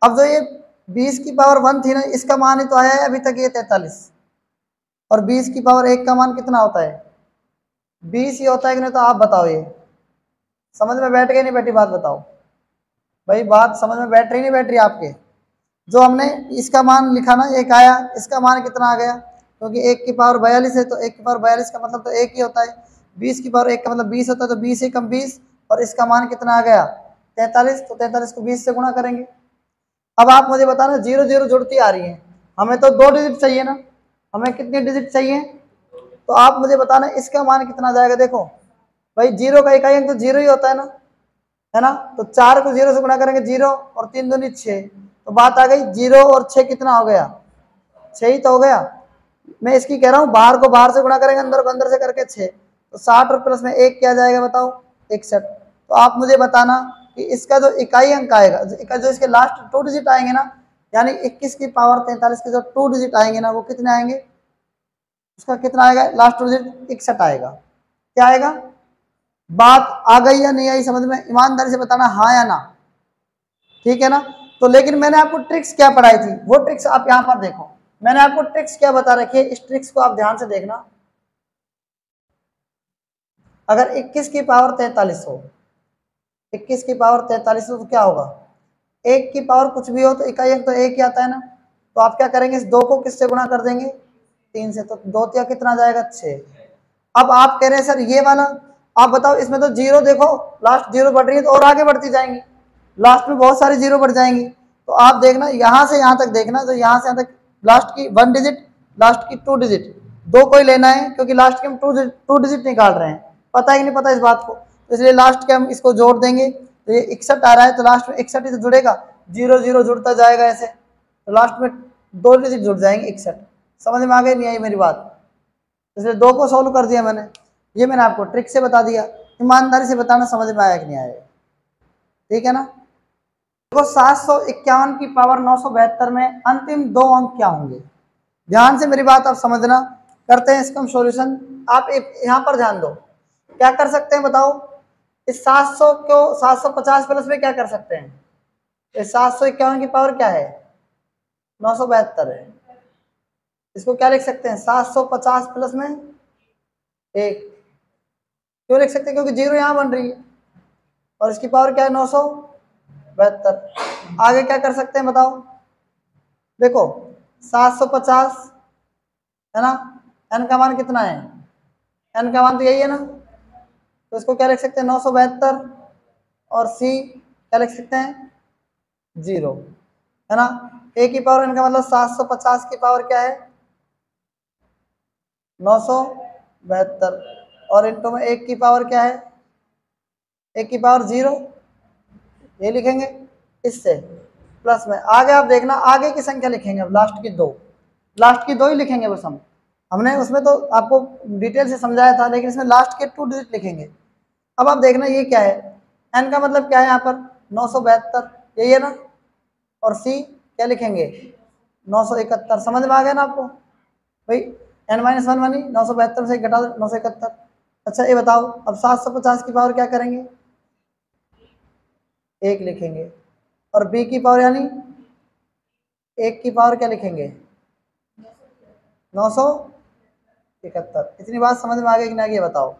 अब जो ये 20 की पावर 1 थी ना, इसका मान ही तो आया है अभी तक ये 43, और 20 की पावर 1 का मान कितना होता है 20 ही होता है कि नहीं। तो आप बताओ ये समझ में बैठ गई नहीं बैठी बात, बताओ भाई, बात समझ में बैठ रही नहीं बैठ रही आपके। जो हमने इसका मान लिखा ना 1 आया, इसका मान कितना आ गया, क्योंकि 1 की पावर 42 है तो 1 की पावर 42 का मतलब तो 1 ही होता है, 20 की पावर 1 का मतलब 20 होता है, तो 20 ही कम 20, और इसका मान कितना आ गया 43, तो 43 को 20 से गुणा करेंगे। अब आप मुझे बताना 0 0 जुड़ती आ रही है, हमें तो 2 डिजिट चाहिए ना, हमें कितने डिजिट चाहिए, तो आप मुझे बताना इसका मान कितना जाएगा। देखो भाई 0 का इकाई अंक तो 0 ही होता है ना, तो 4 को 0 से गुणा करेंगे 0 और 3 दूनी 6, तो बात आ गई 0 और 6 कितना हो गया 6 ही तो हो गया। मैं इसकी कह रहा हूँ बाहर को बाहर से गुणा करेंगे अंदर को अंदर से करके 6, तो 60 और प्लस में 1 क्या जाएगा बताओ, 61। तो आप मुझे बताना कि इसका जो इकाई अंक आएगा, जो इसके लास्ट 2 डिजिट आएंगे ना, यानी 21 की पावर 43 के जो 2 डिजिट आएंगे ना, वो कितने आएंगे, उसका कितना आएगा, लास्ट 2 डिजिट 61 आएगा। क्या आएगा, बात आ गई या नहीं आई समझ में, ईमानदारी से बताना हाँ या ना, ठीक है ना। तो लेकिन मैंने आपको ट्रिक्स क्या पढ़ाई थी, वो ट्रिक्स आप यहाँ पर देखो, मैंने आपको ट्रिक्स क्या बता रखी है, इस ट्रिक्स को आप ध्यान से देखना। अगर 21 की पावर 43 हो, 21 की पावर 43 हो तो क्या होगा, 1 की पावर कुछ भी हो तो इकाई अंक तो 1 ही आता है ना। तो आप क्या करेंगे, इस 2 को किससे गुणा कर देंगे, 3 से, तो 2 तिया कितना जाएगा, 6। अब आप कह रहे हैं सर ये वाला, आप बताओ इसमें तो जीरो देखो, लास्ट जीरो बढ़ रही है तो और आगे बढ़ती जाएंगी, लास्ट में बहुत सारी जीरो बढ़ जाएंगी। तो आप देखना यहाँ से यहाँ तक देखना, तो यहाँ से यहाँ तक लास्ट की 1 डिजिट, लास्ट की 2 डिजिट, 2 को ही लेना है क्योंकि लास्ट के हम 2 डिजिट निकाल रहे हैं, पता है कि नहीं पता इस बात को, तो इसलिए लास्ट के हम इसको जोड़ देंगे। तो ये 61 आ रहा है तो लास्ट में 61 ही तो जुड़ेगा, 0 0 जुड़ता जाएगा ऐसे, तो लास्ट में 2 डिजिट जुड़ जाएंगे 61। समझ में आ गई नहीं आई मेरी बात, इसलिए 2 को सॉल्व कर दिया मैंने, ये मैंने आपको ट्रिक से बता दिया। ईमानदारी से बताना समझ में आया कि नहीं आया, ठीक है ना। देखो 751 की पावर 972 में अंतिम 2 अंक क्या होंगे, ध्यान से मेरी बात आप समझना, करते हैं इसका हम सॉल्यूशन। आप यहाँ पर ध्यान दो, क्या कर सकते हैं बताओ, इस 700 को 750 प्लस में क्या कर सकते हैं, इस 751 की पावर क्या है, 972 है, इसको क्या लिख सकते हैं, 750 प्लस में 1, क्यों लिख सकते हैं, क्योंकि जीरो यहाँ बन रही है और इसकी पावर क्या है, 972। आगे क्या कर सकते हैं बताओ, देखो 750 है ना, n का मान कितना है, n का मान तो यही है ना, तो इसको क्या लिख सकते हैं, 972, और c क्या लिख सकते हैं, 0, है ना। a की पावर n का मतलब 750 की पावर क्या है, 972, और इनटू में 1 की पावर क्या है, 1 की पावर 0, ये लिखेंगे, इससे प्लस में आगे आप देखना आगे की संख्या लिखेंगे, अब लास्ट की 2, लास्ट की 2 ही लिखेंगे बस हमने उसमें तो आपको डिटेल से समझाया था, लेकिन इसमें लास्ट के 2 डिजिट लिखेंगे। अब आप देखना ये क्या है, n का मतलब क्या है यहाँ पर, 972 यही है ना, और c क्या लिखेंगे, 971। समझ में आ गया ना आपको भाई, n-1 बनी, 972 से घटा दो 971। अच्छा ये बताओ अब 750 की पावर क्या करेंगे, 1 लिखेंगे, और b की पावर यानी 1 की पावर क्या लिखेंगे, 971। इतनी बात समझ में आ गई कि नहीं, ये बताओ।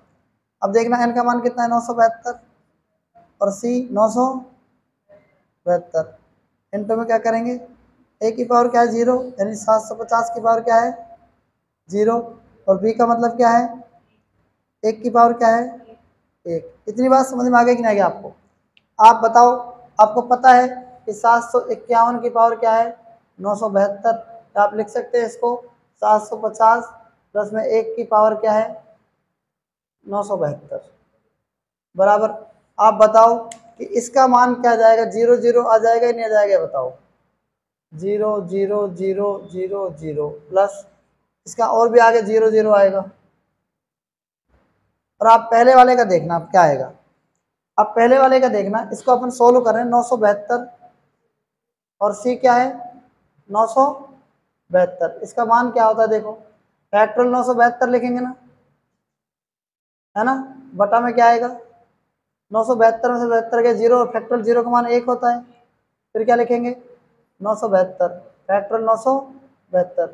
अब देखना n का मान कितना है, 972, और c 972, इनटू में क्या करेंगे, a की पावर क्या है, 0, यानी 750 की पावर क्या है, 0, और b का मतलब क्या है, 1 की पावर क्या है, 1। इतनी बात समझ में आ गई कि नहीं आपको। आप बताओ, आपको पता है कि 751 की पावर क्या है, 972, आप लिख सकते हैं इसको 750 प्लस में 1 की पावर क्या है, 972 बराबर। आप बताओ कि इसका मान क्या आ जाएगा, 0 0 आ जाएगा या नहीं आ जाएगा, बताओ, 0 0 0 0 0 प्लस इसका और भी आगे 0 0 आएगा। और आप पहले वाले का देखना अब क्या आएगा, अब पहले वाले का देखना, इसको अपन सोल्व कर रहे हैं, 972 और c क्या है, 972, इसका मान क्या होता है देखो, फैक्टोरियल 972 लिखेंगे ना, है ना, बटा में क्या आएगा, 972 में से 72 के 0, और फैक्टोरियल 0 का मान 1 होता है, फिर क्या लिखेंगे, 972 फैक्टोरियल 972।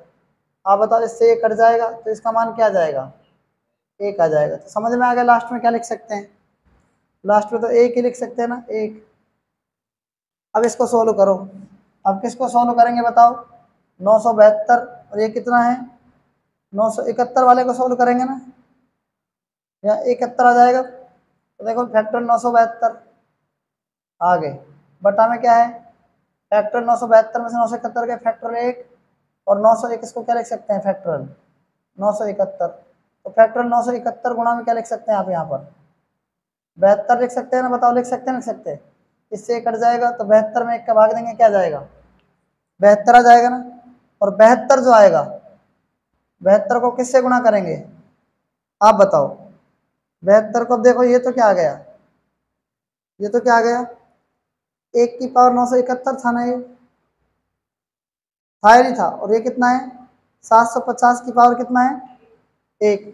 आप बताओ इससे ये कट जाएगा तो इसका मान क्या आ जाएगा, 1 आ जाएगा। तो समझ में आ गया लास्ट में क्या लिख सकते हैं, लास्ट में तो 1 ही लिख सकते हैं ना, 1। अब इसको सोल्व करो, अब किसको सोल्व करेंगे बताओ, 972 और ये कितना है, 971 वाले को सोल्व करेंगे ना, या 71 आ जाएगा। तो देखो फैक्टर 972 आगे बटा में क्या है, फैक्टर 972 में से 971 के फैक्टर 1, और 901 इसको क्या लिख सकते हैं, फैक्टरल 971। तो फैक्टरल 971 गुणा में क्या लिख सकते हैं आप यहाँ पर, 72 लिख सकते हैं ना, बताओ लिख सकते हैं, लिख सकते हैं, इससे कट जाएगा तो 72 में 1 का भाग देंगे, क्या जाएगा, 72 आ जाएगा ना। और 72 जो आएगा, 72 को किससे गुणा करेंगे, आप बताओ, 72 को अब देखो, ये तो क्या आ गया, ये तो क्या आ गया, 1 की पावर 971 था ना, ये था या नहीं था। और ये कितना है, 750 की पावर कितना है, 1।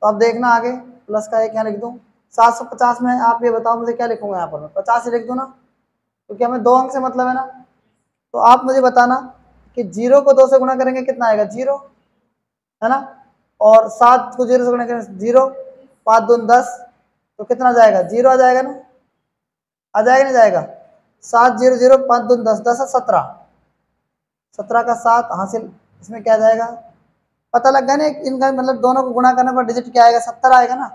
तो अब देखना आगे, प्लस का 1 यहाँ लिख दूँ। 750 में आप ये बताओ मुझे क्या लिखूंगा, यहाँ पर मैं 50 ही लिख दूँ ना, क्योंकि हमें 2 अंक से मतलब है ना। तो आप मुझे बताना कि 0 को 2 से गुणा करेंगे कितना आएगा, 0 है ना। और 7 को 0 से गुणा करेंगे 0, 5 दूनी 10, तो कितना जाएगा, 0 आ जाएगा ना, आ जाएगा नहीं जाएगा। 7 0 0, 5 दूनी 10, 10 17, 17 का 7 हासिल, इसमें क्या जाएगा, पता लग गया ना इनका, मतलब दोनों को गुणा करने पर डिजिट क्या आएगा, 70 आएगा ना।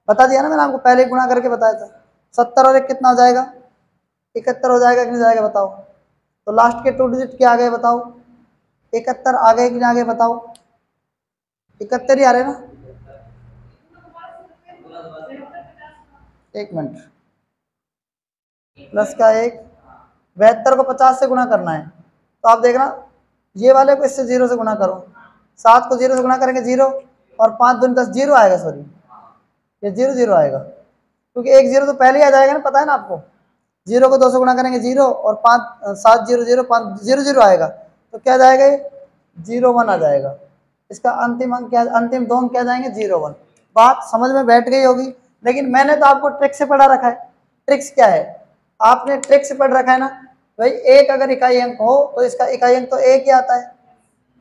बता दिया ना मैंने आपको, पहले गुणा करके बताया था। 70 और 1 कितना हो जाएगा, 71 हो जाएगा कि नहीं जाएगा बताओ। तो लास्ट के 2 डिजिट क्या आ गए बताओ, 71 आ गए कि नहीं आ गए बताओ, 71 ही आ रहे ना। एक मिनट, प्लस का 1, 72 को 50 से गुणा करना है। तो आप देखना, ये वाले को इससे 0 से गुणा करो, 7 को 0 से गुणा करेंगे 0, और 5 दूनी 10, 0 आएगा, सॉरी ये 0 0 आएगा, क्योंकि 1 0 तो पहले ही आ जाएगा ना, पता है ना आपको। 0 को 2 से गुणा करेंगे 0, और 5 7 0 0, 5 0 0 आएगा, तो क्या जाएगा ये 0 1 आ जाएगा। इसका अंतिम अंक क्या, अंतिम 2 अंक क्या जाएंगे, 0 1। बात समझ में बैठ गई होगी। लेकिन मैंने तो आपको ट्रिक से पढ़ा रखा है। ट्रिक्स क्या है, आपने ट्रिक से पढ़ रखा है ना भाई, एक अगर इकाई अंक हो तो इसका इकाई अंक तो 1 ही आता है।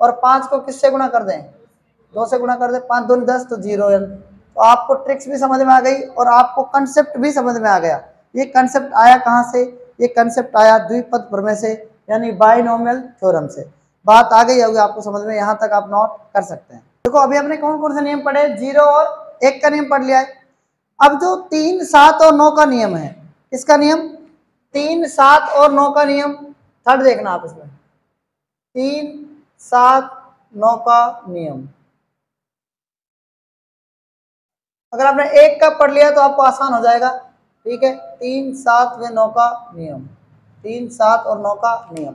और 5 को किससे गुणा कर दें, 2 से गुणा कर दें, 5 दूनी 10, तो 0 अंक। तो आपको ट्रिक्स भी समझ में आ गई और आपको कंसेप्ट भी समझ में आ गया। ये कंसेप्ट आया कहाँ से, ये कंसेप्ट आया द्विपद प्रमेय से, यानी बाइनोमियल थ्योरम से। बात आ गई होगी आपको समझ में, यहाँ तक आप नोट कर सकते हैं। देखो अभी हमने कौन कौन से नियम पढ़े, 0 और 1 का नियम पढ़ लिया है। अब जो 3 7 और 9 का नियम है, इसका नियम 3 7 और 9 का नियम, थर्ड देखना आप इसमें, 3 7 9 का नियम। अगर आपने 1 का पढ़ लिया तो आपको आसान हो जाएगा, ठीक है। 3 7 व 9 का नियम, 3 7 और 9 का नियम,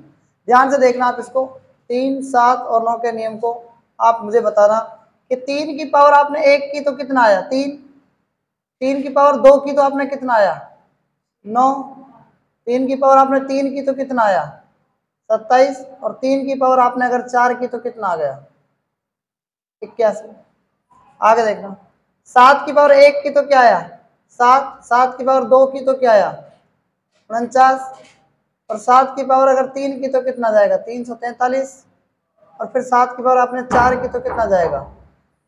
ध्यान से देखना आप इसको। 3 7 और 9 के नियम को आप मुझे बताना कि 3 की पावर आपने 1 की तो कितना आया, 3, 3 की पावर 2 की तो आपने कितना आया, 9, 3 की पावर आपने 3 की तो कितना आया, 27, और 3 की पावर आपने अगर 4 की तो कितना आ गया, 81। आगे देखना, 7 की पावर 1 की तो क्या आया, 7, 7 की पावर 2 की तो क्या आया, 49, और 7 की पावर अगर 3 की तो कितना जाएगा, 343, और फिर 7 की पावर आपने 4 की तो कितना जाएगा,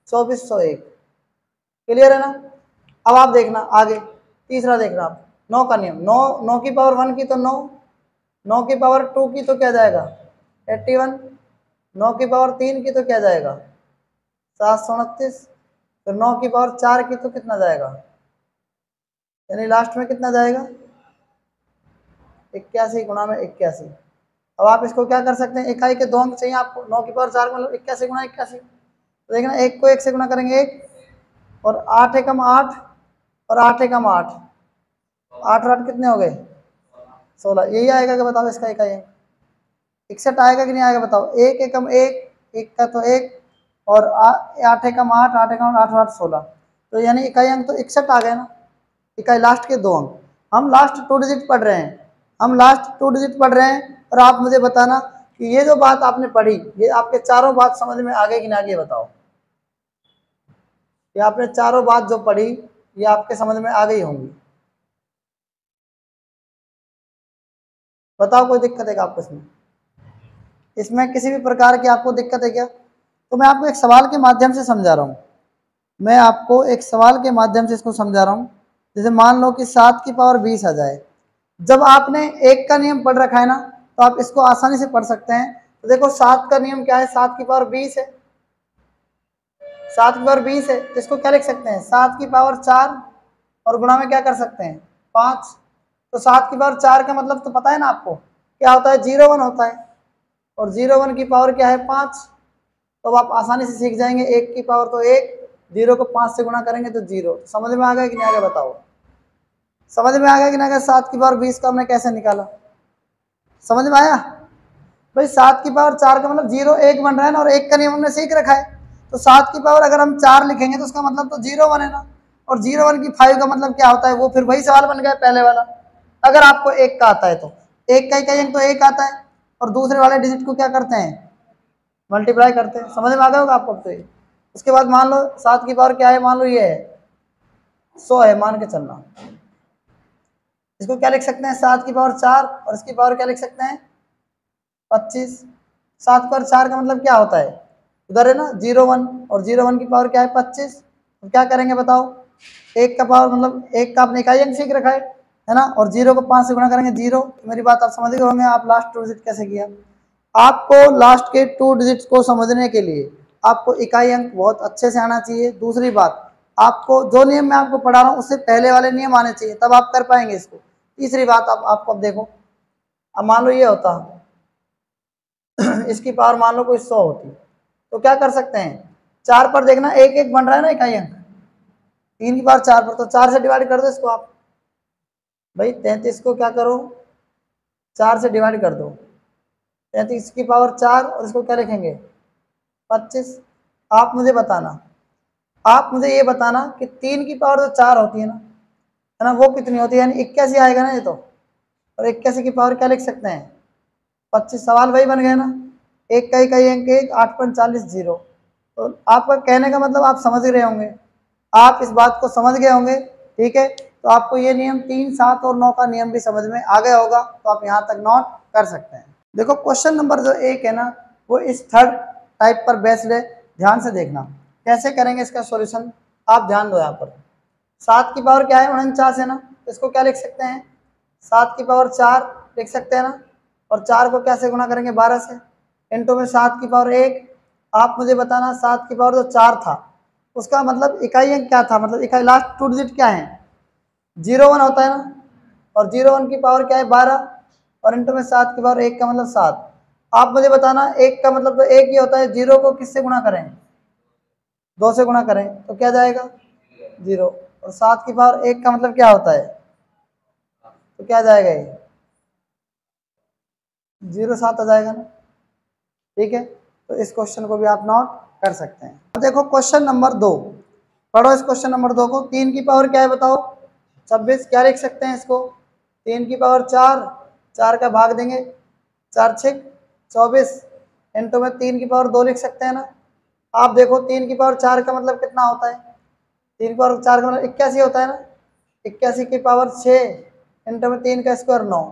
2401। क्लियर है ना। अब आप देखना आगे, तीसरा देखना आप, 9 का नियम, 9 9 की पावर 1 की तो 9, 9 की पावर 2 की तो क्या जाएगा, 81, 9 की पावर 3 की तो क्या जाएगा, 729, तो 9 की पावर 4 की तो कितना जाएगा, यानी लास्ट में कितना जाएगा, 81 गुणा में 81। अब आप इसको क्या कर सकते हैं, इकाई के 2 अंक चाहिए आपको, 9 की पावर 4 मतलब 81 गुणा 81। तो देखना, 1 को 1 से गुणा करेंगे 1, और 8 एकम 8, और 8 एकम 8, 8 और 8 कितने हो गए, 16। यही आएगा कि बताओ इसका इकाई अंक, 61 आएगा कि नहीं आएगा बताओ। 1 एकम 1, 1 का तो 1, और 8 एकम 8, 8 एकम 8 और 8 16, तो यानी इकाई अंक तो 61 आ गए ना। इकाई लास्ट के 2 अंक, हम लास्ट 2 डिजिट पढ़ रहे हैं, हम लास्ट 2 डिजिट पढ़ रहे हैं। और आप मुझे बताना कि ये जो बात आपने पढ़ी, ये आपके चारों बात समझ में आ गई कि नहीं आ गई बताओ। ये आपने चारों बात जो पढ़ी, ये आपके समझ में आ गई होंगी, बताओ कोई दिक्कत है क्या आपको इसमें, इसमें किसी भी प्रकार की आपको दिक्कत है क्या। तो मैं आपको एक सवाल के माध्यम से समझा रहा हूँ, मैं आपको एक सवाल के माध्यम से इसको समझा रहा हूँ। जैसे मान लो कि 7 की पावर 20 आ जाए, जब आपने 1 का नियम पढ़ रखा है ना, तो आप इसको आसानी से पढ़ सकते हैं। तो देखो 7 का नियम क्या है, 7 की पावर 20 है, 7 की पावर 20 है, तो इसको क्या लिख सकते हैं, 7 की पावर 4, और गुणा में क्या कर सकते हैं, 5। तो 7 की पावर 4 का मतलब तो पता है ना आपको, क्या होता है, 0 1 होता है, और 0 1 की पावर क्या है, 5। तो आप आसानी से सीख जाएंगे, 1 की पावर तो 1, 0 को 5 से गुणा करेंगे तो 0। समझ में आ गया कि नहीं आ गया बताओ, समझ में आ गया कि नहीं आ गया। 7 की पावर 20 का हमने कैसे निकाला, समझ में आया भाई। 7 की पावर 4 का मतलब 0 1 बन रहा है ना, और 1 का नियम हमने सीख रखा है। तो 7 की पावर अगर हम 4 लिखेंगे तो उसका मतलब तो 0 1 है ना, और 0 1 की 5 का मतलब क्या होता है, वो फिर वही सवाल बन गया पहले वाला। अगर आपको 1 का आता है तो 1 का इकाई अंक तो 1 आता है, और दूसरे वाले डिजिट को क्या करते हैं, मल्टीप्लाई करते हैं। समझ में आ गया होगा आपको। तो उसके बाद मान लो 7 की पावर क्या है, मान लो ये है 100 है, मान के चलना। इसको क्या लिख सकते हैं, 7 की पावर 4, और इसकी पावर क्या लिख सकते हैं 25। 7 की पावर 4 का मतलब क्या होता है, उधर है ना 0 1, और 0 1 की पावर क्या है 25। तो क्या करेंगे बताओ, 1 का पावर मतलब 1 का आपने इकाई अंक सीख रखा है ना, और 0 को 5 से गुणा करेंगे 0। मेरी बात आप समझ गए होंगे। आप लास्ट 2 डिजिट कैसे किया। आपको लास्ट के 2 डिजिट्स को समझने के लिए आपको इकाई अंक बहुत अच्छे से आना चाहिए। दूसरी बात, आपको जो नियम मैं आपको पढ़ा रहा हूँ उससे पहले वाले नियम आने चाहिए, तब आप कर पाएंगे इसको। तीसरी बात, आपको अब देखो, अब मान लो ये होता इसकी पावर मान लो कोई 100 होती, तो क्या कर सकते हैं, 4 पर देखना 1 1 बन रहा है ना इकाई अंक, 3 की पावर 4 पर, तो 4 से डिवाइड कर दो इसको आप। भाई 33 को क्या करो, 4 से डिवाइड कर दो। 33 की पावर 4, और इसको क्या लिखेंगे 25। आप मुझे ये बताना कि 3 की पावर जो 4 होती है ना, वो कितनी होती है, यानी 81 आएगा ना ये तो। और 81 की पावर क्या लिख सकते हैं 25। सवाल वही बन गया ना, 1 का इकाई अंक 1, 8.40 0। तो आपका कहने का मतलब आप समझ रहे होंगे, आप इस बात को समझ गए होंगे। ठीक है, तो आपको ये नियम 3, 7 और 9 का नियम भी समझ में आ गया होगा, तो आप यहाँ तक नोट कर सकते हैं। देखो क्वेश्चन नंबर जो 1 है ना, वो इस थर्ड टाइप पर बेस्ड है। ध्यान से देखना कैसे करेंगे इसका सॉल्यूशन, आप ध्यान दो। यहाँ पर 7 की पावर क्या है 49 है ना, तो इसको क्या लिख सकते हैं 7 की पावर 4 लिख सकते हैं ना, और 4 को कैसे गुणा करेंगे 12 से, इंटू में 7 की पावर 1। आप मुझे बताना 7 की पावर जो 4 था उसका मतलब इकाई अंक क्या था, मतलब इकाई लास्ट 2 डिजिट क्या है 0 1 होता है ना, और 0 1 की पावर क्या है 12, और इंटू में 7 की पावर 1 का मतलब 7। आप मुझे बताना 1 का मतलब तो 1 ही होता है, 0 को किससे गुणा करें 2 से गुणा करें तो क्या जाएगा 0, और 7 की पावर 1 का मतलब क्या होता है, तो क्या जाएगा ये 0 7 आ जाएगा ना। ठीक है, तो इस क्वेश्चन को भी आप नोट कर सकते हैं। अब देखो क्वेश्चन नंबर 2, पढ़ो इस क्वेश्चन नंबर 2 को। 3 की पावर क्या है बताओ 26, क्या लिख सकते हैं इसको 3 की पावर 4, 4 का भाग देंगे 4 6 24, इंटू में 3 की पावर 2 लिख सकते हैं ना। आप देखो 3 की पावर 4 का मतलब कितना होता है, 3 की पावर 4 का मतलब 81 होता है ना, 81 की पावर 6 इंटू में 3 का स्क्वायर 9।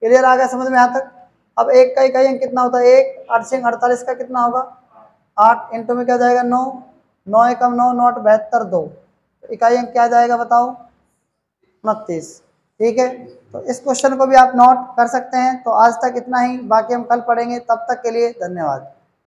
क्लियर आ गया समझ में यहाँ तक। अब 1 का इकाई अंक कितना होता है 1, 8 6 48 का कितना होगा 8, इंटू में क्या जाएगा 9, 9 एकम 9, 9 72 2, इकाई अंक क्या जाएगा बताओ 29। ठीक है, तो इस क्वेश्चन को भी आप नोट कर सकते हैं। तो आज तक इतना ही, बाकी हम कल पढ़ेंगे। तब तक के लिए धन्यवाद।